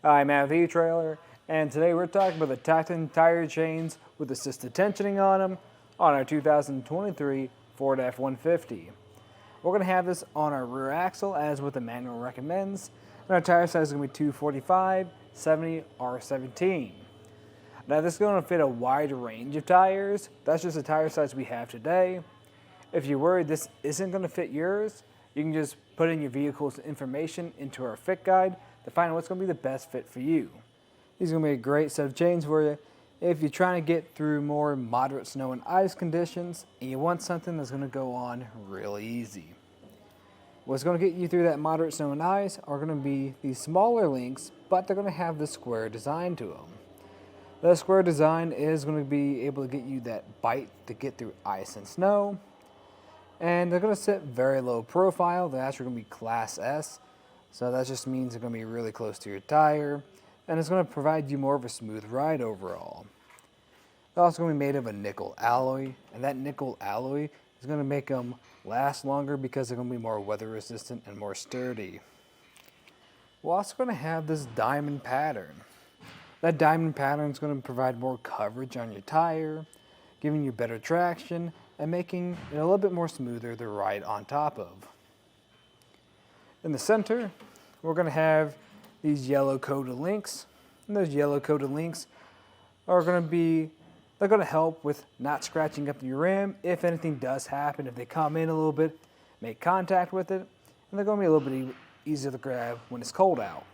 I'm at the etrailer, and today we're talking about the Titan tire chains with assisted tensioning on them on our 2023 Ford F-150. We're going to have this on our rear axle as what the manual recommends, and our tire size is going to be 245, 70, R17. Now this is going to fit a wide range of tires. That's just the tire size we have today. If you're worried this isn't going to fit yours, you can just put in your vehicle's information into our fit guide to find out what's going to be the best fit for you. These are going to be a great set of chains for you if you're trying to get through more moderate snow and ice conditions and you want something that's going to go on really easy. What's going to get you through that moderate snow and ice are going to be these smaller links, but they're going to have the square design to them. The square design is going to be able to get you that bite to get through ice and snow. And they're going to sit very low profile. They're actually going to be Class S. So that just means they're going to be really close to your tire. And it's going to provide you more of a smooth ride overall. They're also going to be made of a nickel alloy. And that nickel alloy is going to make them last longer because they're going to be more weather resistant and more sturdy. We're also going to have this diamond pattern. That diamond pattern is going to provide more coverage on your tire, giving you better traction, and making it a little bit more smoother to ride on top of. In the center, we're going to have these yellow coated links. And those yellow coated links are going to help with not scratching up your rim if anything does happen. If they come in a little bit, make contact with it, and they're going to be a little bit easier to grab when it's cold out.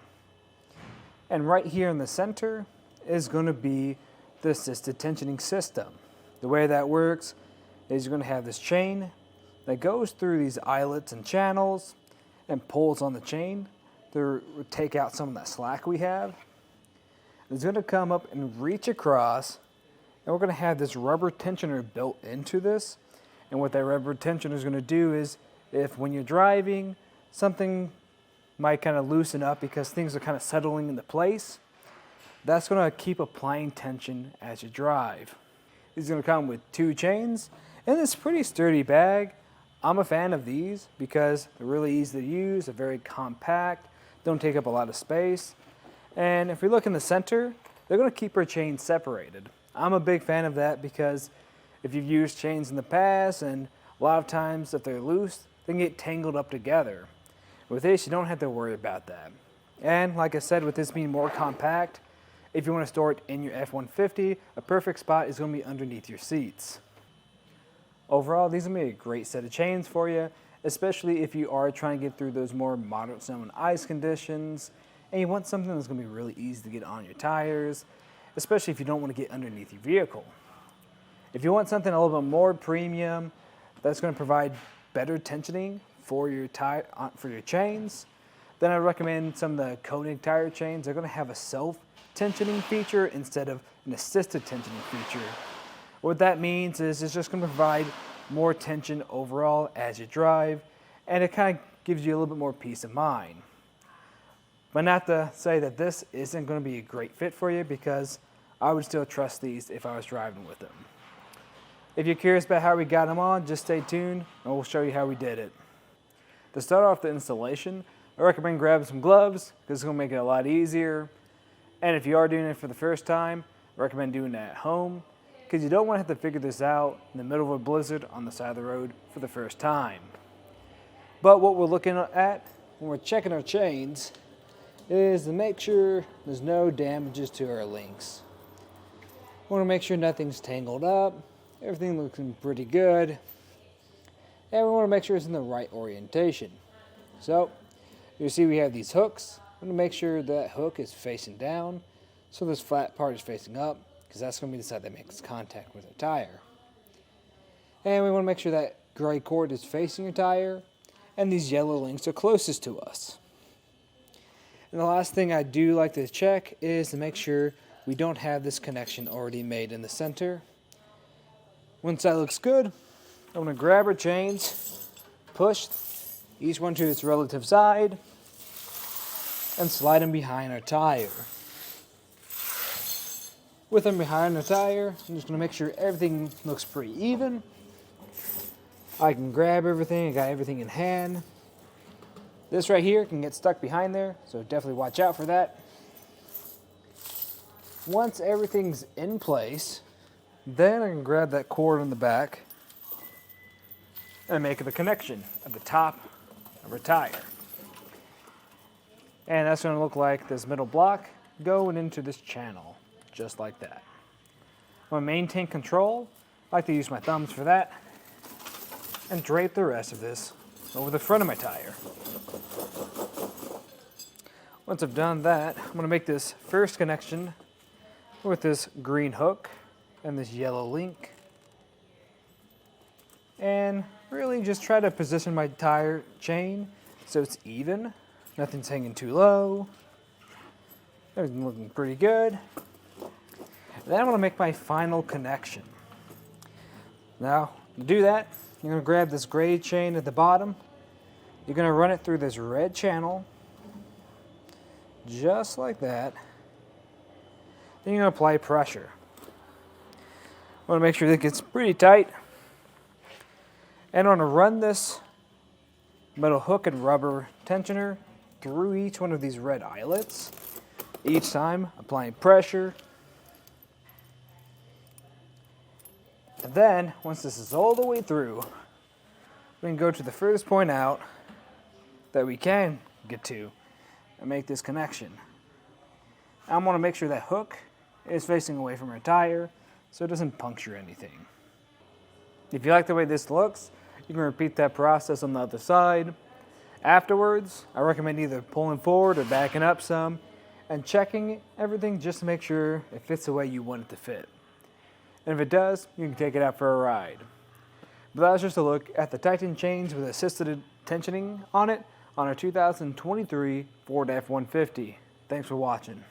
And right here in the center is going to be the assisted tensioning system. The way that works is you're going to have this chain that goes through these eyelets and channels and pulls on the chain to take out some of that slack we have. It's going to come up and reach across, and we're going to have this rubber tensioner built into this. And what that rubber tensioner is going to do is, if when you're driving, something might kind of loosen up because things are kind of settling into place, that's going to keep applying tension as you drive. These are going to come with 2 chains and this pretty sturdy bag. I'm a fan of these because they're really easy to use, they're very compact, don't take up a lot of space. And if we look in the center, they're going to keep our chains separated. I'm a big fan of that because if you've used chains in the past, and a lot of times if they're loose, they can get tangled up together. With this, you don't have to worry about that. And like I said, with this being more compact, if you want to store it in your F-150, a perfect spot is going to be underneath your seats. Overall, these are going to be a great set of chains for you, especially if you are trying to get through those more moderate snow and ice conditions, and you want something that's going to be really easy to get on your tires, especially if you don't want to get underneath your vehicle. If you want something a little bit more premium that's going to provide better tensioning for your chains, then I recommend some of the Koenig tire chains. They're going to have a self-tensioning feature instead of an assisted tensioning feature. What that means is it's just going to provide more tension overall as you drive, and it kind of gives you a little bit more peace of mind. But not to say that this isn't going to be a great fit for you, because I would still trust these if I was driving with them. If you're curious about how we got them on, just stay tuned and we'll show you how we did it. To start off the installation, I recommend grabbing some gloves because it's going to make it a lot easier. And if you are doing it for the first time, I recommend doing it at home because you don't want to have to figure this out in the middle of a blizzard on the side of the road for the first time. But what we're looking at when we're checking our chains is to make sure there's no damages to our links. We want to make sure nothing's tangled up, everything looks pretty good, and we want to make sure it's in the right orientation. So you see we have these hooks. We want to make sure that hook is facing down, so this flat part is facing up, because that's going to be the side that makes contact with the tire. And we want to make sure that gray cord is facing your tire, and these yellow links are closest to us. And the last thing I do like to check is to make sure we don't have this connection already made in the center. Once that looks good, I'm going to grab our chains, push each one to its relative side, and slide them behind our tire. With them behind the tire, I'm just going to make sure everything looks pretty even. I can grab everything, I got everything in hand. This right here can get stuck behind there, so definitely watch out for that. Once everything's in place, then I can grab that cord on the back and make the connection at the top of our tire. And that's going to look like this middle block going into this channel, just like that. I want to maintain control. I like to use my thumbs for that, and drape the rest of this over the front of my tire. Once I've done that, I'm going to make this first connection with this green hook and this yellow link. And really just try to position my tire chain so it's even. Nothing's hanging too low. Everything's looking pretty good. Then I'm going to make my final connection. Now, to do that, you're going to grab this gray chain at the bottom. You're going to run it through this red channel, just like that. Then you're going to apply pressure. I want to make sure that it gets pretty tight. And I'm going to run this metal hook and rubber tensioner through each one of these red eyelets. Each time, applying pressure. And then, once this is all the way through, we can go to the furthest point out that we can get to and make this connection. I want to make sure that hook is facing away from our tire so it doesn't puncture anything. If you like the way this looks, you can repeat that process on the other side. Afterwards, I recommend either pulling forward or backing up some and checking everything just to make sure it fits the way you want it to fit. And if it does, you can take it out for a ride. But that was just a look at the Titan chains with assisted tensioning on it on our 2023 Ford F-150. Thanks for watching.